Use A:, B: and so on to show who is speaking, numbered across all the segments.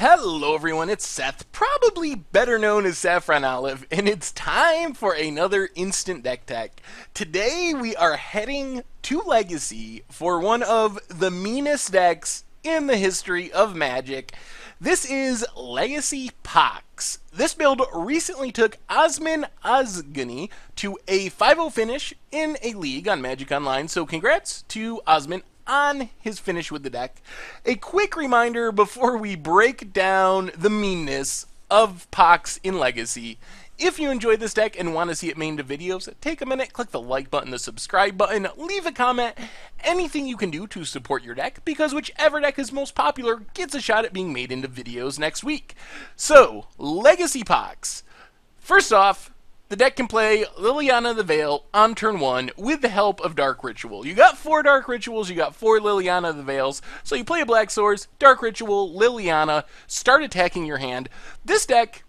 A: Hello everyone, it's Seth, probably better known as Saffron Olive, and it's time for another Instant Deck Tech. Today we are heading to Legacy for one of the meanest decks in the history of Magic. This is Legacy Pox. This build recently took Osman Ozgani to a 5-0 finish in a league on Magic Online, so congrats to Osman on his finish with the deck. A quick reminder before we break down the meanness of Pox in Legacy. If you enjoyed this deck and want to see it made into videos, take a minute, click the like button, the subscribe button, leave a comment, anything you can do to support your deck, because whichever deck is most popular gets a shot at being made into videos next week. So, Legacy Pox. First off, the deck can play Liliana the Veil on turn 1 with the help of Dark Ritual. You got 4 Dark Rituals, you got 4 Liliana the Veils, so you play a Black Swords, Dark Ritual, Liliana, start attacking your hand. This deck,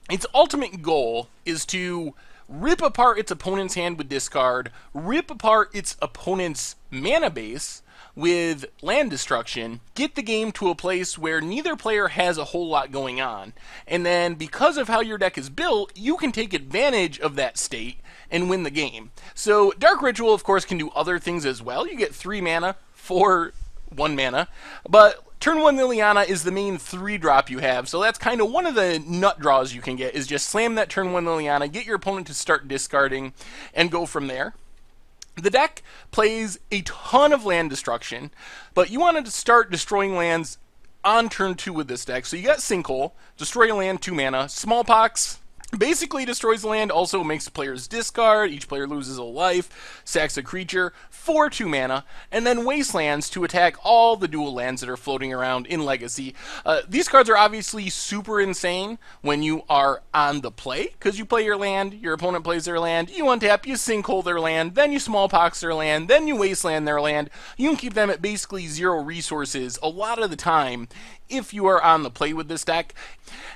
A: its ultimate goal is to rip apart its opponent's hand with discard, rip apart its opponent's mana base with land destruction, get the game to a place where neither player has a whole lot going on. And then, because of how your deck is built, you can take advantage of that state and win the game. So, Dark Ritual, of course, can do other things as well. You get 3 mana for 1 mana, but turn 1 Liliana is the main 3-drop you have, so that's kind of one of the nut draws you can get, is just slam that turn 1 Liliana, get your opponent to start discarding, and go from there. The deck plays a ton of land destruction, but you wanted to start destroying lands on turn 2 with this deck. So you got Sinkhole, destroy a land, 2 mana. Smallpox basically destroys the land, also makes players discard, each player loses a life, sacks a creature for 2 mana, and then Wastelands to attack all the dual lands that are floating around in Legacy. These cards are obviously super insane when you are on the play, because you play your land, your opponent plays their land, you untap, you Sinkhole their land, then you Smallpox their land, then you Wasteland their land. You can keep them at basically 0 resources a lot of the time if you are on the play with this deck.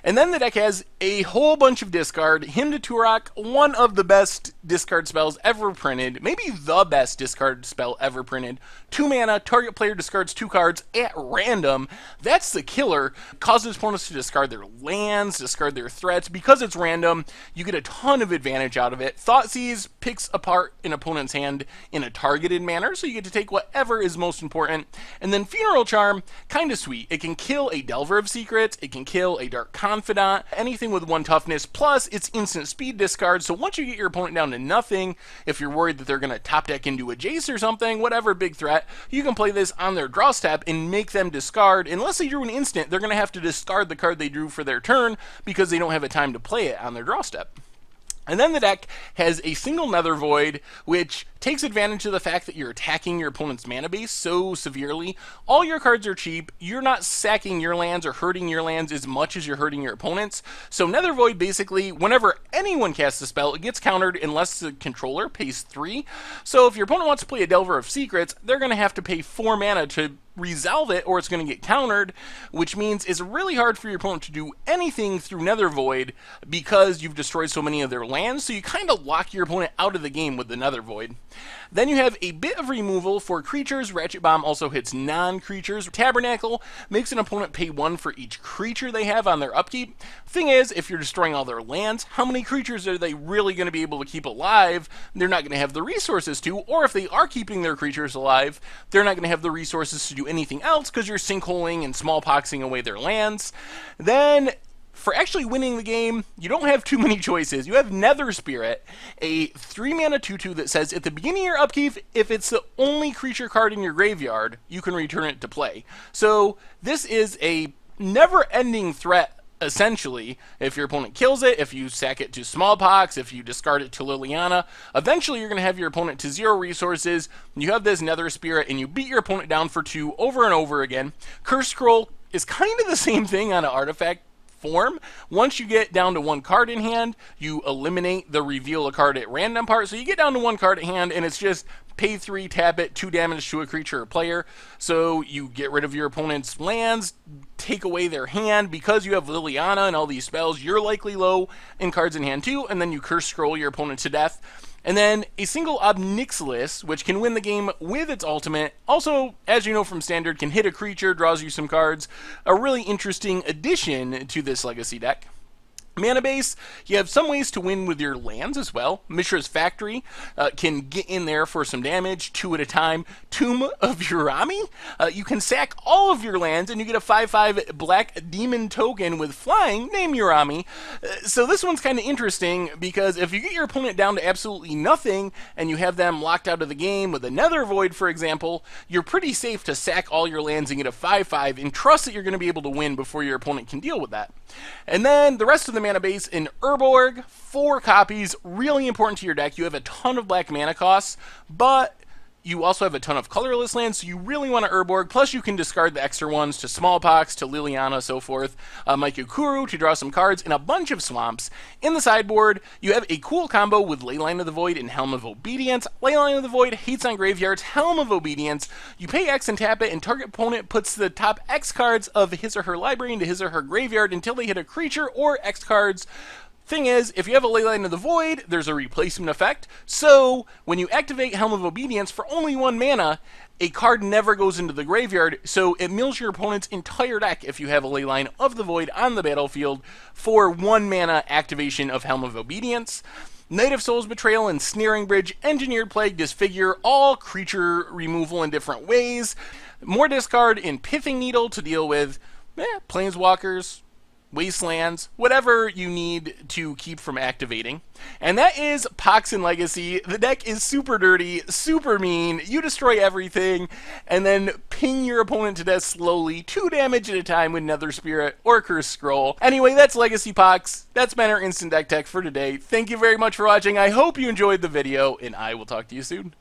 A: And then the deck has a whole bunch of discard. Hymn to Turok, one of the best discard spells ever printed, maybe the best discard spell ever printed. 2 mana, target player discards 2 cards at random. That's the killer. Causes opponents to discard their lands, discard their threats. Because it's random, you get a ton of advantage out of it. Thoughtseize picks apart an opponent's hand in a targeted manner, so you get to take whatever is most important. And then Funeral Charm, kind of sweet. It can kill a Delver of Secrets, it can kill a Dark Confidant, anything with 1 toughness, plus it's instant speed discard, so once you get your opponent down to nothing, if you're worried that they're going to top deck into a Jace or something, whatever big threat, you can play this on their draw step and make them discard. Unless they drew an instant, they're going to have to discard the card they drew for their turn because they don't have a time to play it on their draw step. And then the deck has a single Nether Void, which takes advantage of the fact that you're attacking your opponent's mana base so severely. All your cards are cheap. You're not sacking your lands or hurting your lands as much as you're hurting your opponents. So Nether Void, basically, whenever anyone casts a spell, it gets countered unless the controller pays 3. So if your opponent wants to play a Delver of Secrets, they're going to have to pay 4 mana to resolve it, or it's going to get countered, which means it's really hard for your opponent to do anything through Nether Void because you've destroyed so many of their lands, so you kind of lock your opponent out of the game with the Nether Void. Then you have a bit of removal for creatures. Ratchet Bomb also hits non-creatures. Tabernacle makes an opponent pay 1 for each creature they have on their upkeep. Thing is, if you're destroying all their lands, how many creatures are they really going to be able to keep alive? They're not going to have the resources to, or if they are keeping their creatures alive, they're not going to have the resources to do anything else because you're sinkholing and smallpoxing away their lands. Then, for actually winning the game, you don't have too many choices. You have Nether Spirit, a 3-mana 2/2 that says at the beginning of your upkeep, if it's the only creature card in your graveyard, you can return it to play. So this is a never-ending threat, essentially. If your opponent kills it, if you sack it to Smallpox, if you discard it to Liliana, eventually you're going to have your opponent to 0 resources. You have this Nether Spirit, and you beat your opponent down for 2 over and over again. Curse Scroll is kind of the same thing on an artifact form. Once you get down to 1 card in hand, you eliminate the reveal a card at random part. So you get down to 1 card at hand, and it's just pay 3, tap it, 2 damage to a creature or player. So you get rid of your opponent's lands, take away their hand. Because you have Liliana and all these spells, you're likely low in cards in hand too, and then you Curse Scroll your opponent to death. And then a single Obnixilis, which can win the game with its ultimate. Also, as you know from Standard, can hit a creature, draws you some cards. A really interesting addition to this Legacy deck. Mana base, you have some ways to win with your lands as well. Mishra's Factory can get in there for some damage, 2 at a time. Tomb of Urami, you can sack all of your lands and you get a 5/5 black demon token with flying named Urami. So this one's kind of interesting because if you get your opponent down to absolutely nothing and you have them locked out of the game with a Nether Void, for example, you're pretty safe to sack all your lands and get a 5/5 and trust that you're going to be able to win before your opponent can deal with that. And then the rest of the mana base in Urborg, 4 copies, really important to your deck. You have a ton of black mana costs, but you also have a ton of colorless lands, so you really want to Urborg. Plus, you can discard the extra ones to Smallpox, to Liliana, so forth. Maikukuru to draw some cards, and a bunch of swamps. In the sideboard, you have a cool combo with Leyline of the Void and Helm of Obedience. Leyline of the Void hates on graveyards. Helm of Obedience, you pay X and tap it, and target opponent puts the top X cards of his or her library into his or her graveyard until they hit a creature or X cards. Thing is, if you have a Leyline of the Void, there's a replacement effect. So, when you activate Helm of Obedience for only 1 mana, a card never goes into the graveyard, so it mills your opponent's entire deck if you have a Leyline of the Void on the battlefield for 1 mana activation of Helm of Obedience. Night of Soul's Betrayal and Snaring Bridge, Engineered Plague, Disfigure, all creature removal in different ways. More discard in Pithing Needle to deal with Planeswalkers, Wastelands, whatever you need to keep from activating. And that is Pox and Legacy. The deck is super dirty, super mean. You destroy everything, and then ping your opponent to death slowly, 2 damage at a time with Nether Spirit or Curse Scroll. Anyway, that's Legacy Pox. That's been our Instant Deck Tech for today. Thank you very much for watching. I hope you enjoyed the video, and I will talk to you soon.